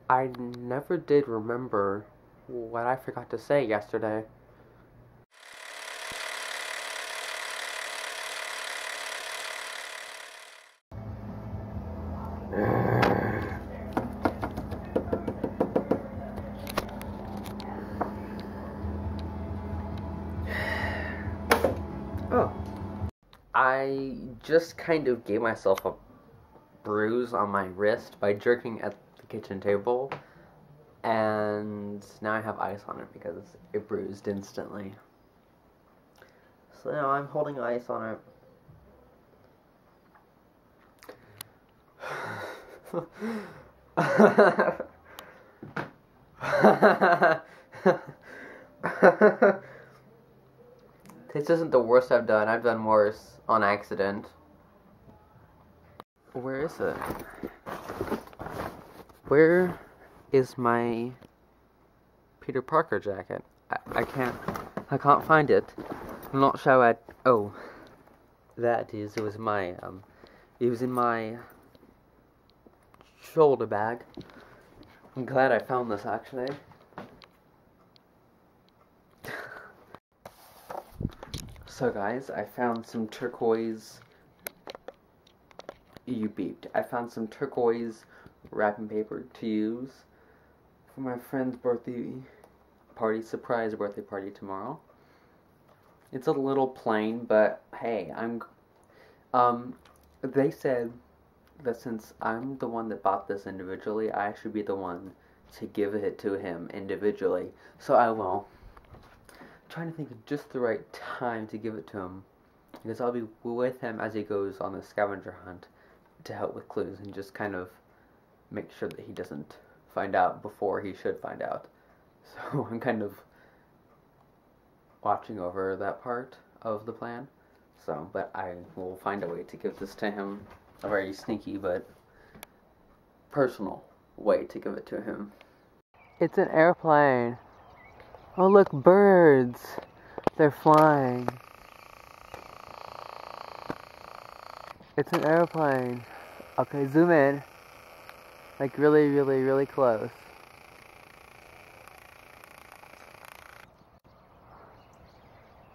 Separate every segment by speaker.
Speaker 1: I never did remember what I forgot to say yesterday. Oh. I just kind of gave myself a bruise on my wrist by jerking at the kitchen table, and now I have ice on it because it bruised instantly. So now I'm holding ice on it. This isn't the worst I've done. I've done worse on accident. Where is it? Where is my Peter Parker jacket? I can't find it. I'm not sure oh, that is, it was in my shoulder bag. I'm glad I found this, actually. So guys, I found some turquoise, you beeped, I found some turquoise wrapping paper to use for my friend's birthday party, surprise birthday party tomorrow. It's a little plain, but hey, they said that since I'm the one that bought this individually, I should be the one to give it to him individually, so I will. Trying to think of just the right time to give it to him, because I'll be with him as he goes on the scavenger hunt to help with clues and just kind of make sure that he doesn't find out before he should find out. So I'm kind of watching over that part of the plan. So, but I will find a way to give this to him, a very sneaky but personal way to give it to him. It's an airplane. Oh, look, birds. They're flying. It's an airplane. Okay, zoom in. Like really, really, really close.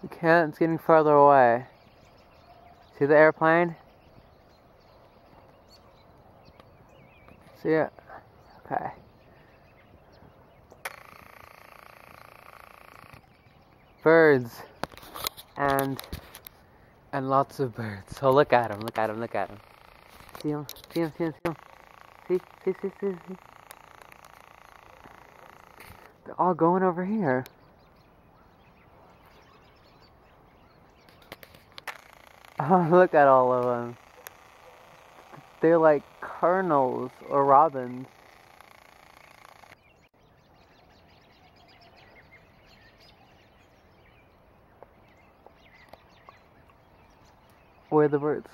Speaker 1: You can't, it's getting farther away. See the airplane? See it? Okay. Birds. And lots of birds. So look at them, look at them, look at them. See them? See them, see them, see them. See. They're all going over here. Oh, look at all of them. They're like cardinals or robins. Where are the birds?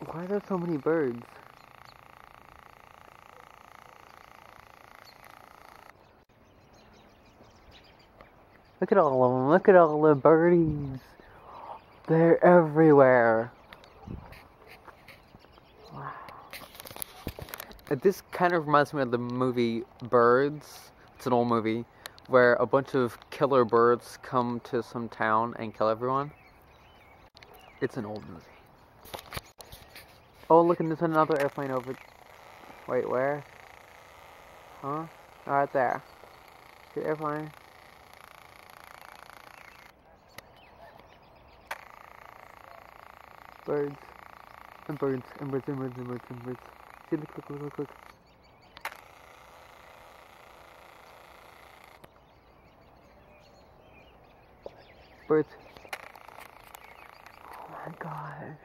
Speaker 1: Why are there so many birds? Look at all of them. Look at all the birdies. They're everywhere. Wow. This kind of reminds me of the movie Birds. It's an old movie where a bunch of killer birds come to some town and kill everyone. It's an old movie. Oh, look, and there's another airplane over. Wait, where? Huh? Oh, right there. See the airplane? Birds. And birds. And birds. And birds. And birds. And birds. See, look. Birds. Oh my gosh.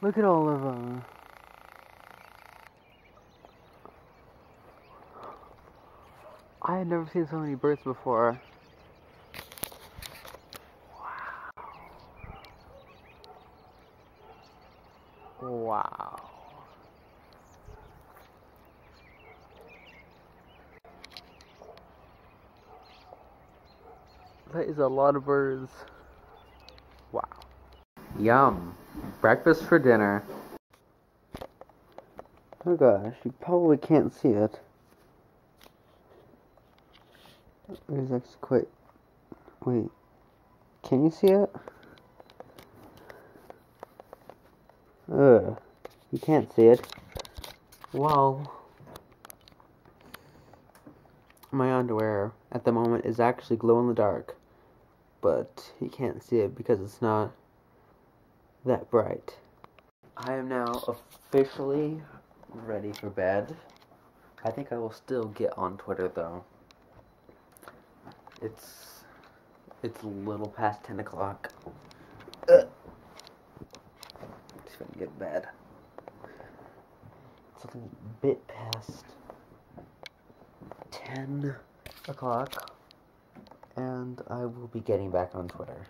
Speaker 1: Look at all of them. I had never seen so many birds before. Wow. That is a lot of birds. Wow. Yum. Breakfast for dinner. Oh gosh, you probably can't see it. It is actually quite... Wait. Can you see it? Ugh. You can't see it. Well, my underwear at the moment is actually glow in the dark. But you can't see it because it's not that bright. I am now officially ready for bed. I think I will still get on Twitter though. It's a little past 10 o'clock. Just gonna get in bed. It's a bit past 10 o'clock, and I will be getting back on Twitter.